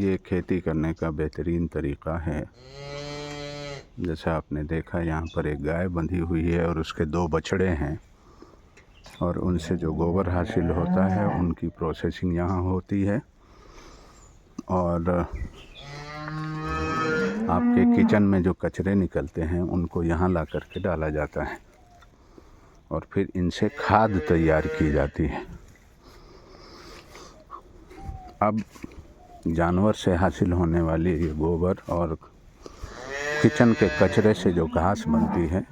ये खेती करने का बेहतरीन तरीक़ा है। जैसा आपने देखा यहाँ पर एक गाय बंधी हुई है और उसके 2 बछड़े हैं और उनसे जो गोबर हासिल होता है उनकी प्रोसेसिंग यहाँ होती है और आपके किचन में जो कचरे निकलते हैं उनको यहाँ ला कर के डाला जाता है और फिर इनसे खाद तैयार की जाती है। अब जानवर से हासिल होने वाली ये गोबर और किचन के कचरे से जो घास बनती है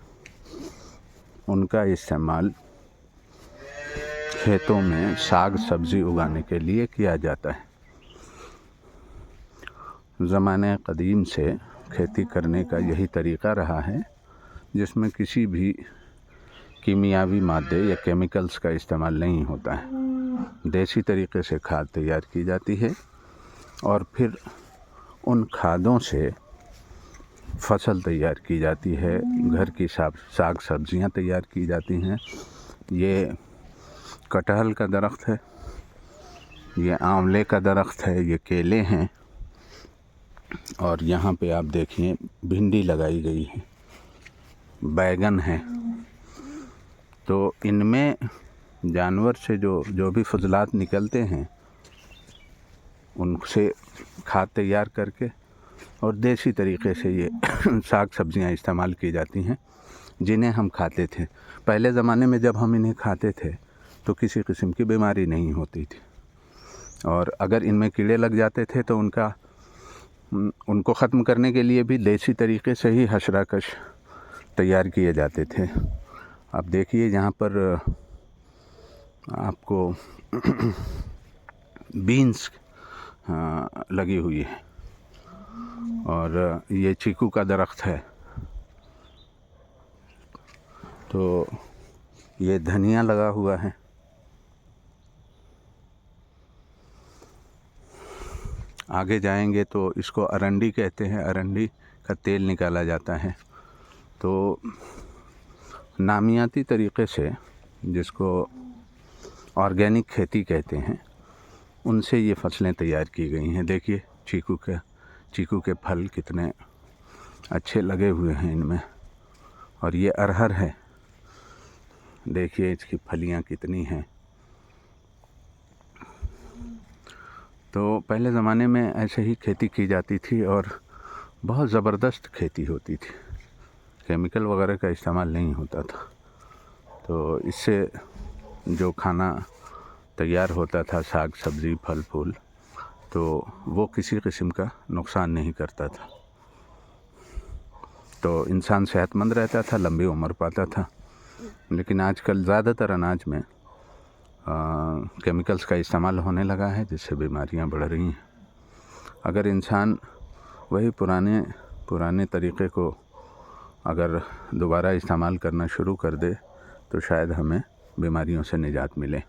उनका इस्तेमाल खेतों में साग सब्ज़ी उगाने के लिए किया जाता है। ज़माने क़दीम से खेती करने का यही तरीक़ा रहा है जिसमें किसी भी कीमियावी मादे या केमिकल्स का इस्तेमाल नहीं होता है। देसी तरीक़े से खाद तैयार की जाती है और फिर उन खादों से फसल तैयार की जाती है, घर की साग सब्ज़ियाँ तैयार की जाती हैं। ये कटहल का दरख्त है, ये आंवले का दरख्त है, ये केले हैं और यहाँ पे आप देखिए भिंडी लगाई गई है, बैगन है। तो इनमें जानवर से जो भी फजलात निकलते हैं उनसे खाद तैयार करके और देसी तरीक़े से ये साग सब्ज़ियाँ इस्तेमाल की जाती हैं जिन्हें हम खाते थे। पहले ज़माने में जब हम इन्हें खाते थे तो किसी किस्म की बीमारी नहीं होती थी और अगर इनमें कीड़े लग जाते थे तो उनको ख़त्म करने के लिए भी देसी तरीक़े से ही हशराकश तैयार किए जाते थे। अब देखिए यहाँ पर आपको बीन्स लगी हुई है और ये चीकू का दरख्त है। तो ये धनिया लगा हुआ है। आगे जाएंगे तो इसको अरंडी कहते हैं, अरंडी का तेल निकाला जाता है। तो नामियाती तरीक़े से जिसको ऑर्गेनिक खेती कहते हैं उनसे ये फसलें तैयार की गई हैं। देखिए चीकू के फल कितने अच्छे लगे हुए हैं इनमें और ये अरहर है, देखिए इसकी फलियां कितनी हैं। तो पहले ज़माने में ऐसे ही खेती की जाती थी और बहुत ज़बरदस्त खेती होती थी, केमिकल वगैरह का इस्तेमाल नहीं होता था। तो इससे जो खाना तैयार होता था, साग सब्ज़ी फल फूल, तो वो किसी किस्म का नुकसान नहीं करता था। तो इंसान सेहतमंद रहता था, लंबी उम्र पाता था। लेकिन आजकल ज़्यादातर अनाज में केमिकल्स का इस्तेमाल होने लगा है जिससे बीमारियां बढ़ रही हैं। अगर इंसान वही पुराने तरीक़े को अगर दोबारा इस्तेमाल करना शुरू कर दे तो शायद हमें बीमारियों से निजात मिले।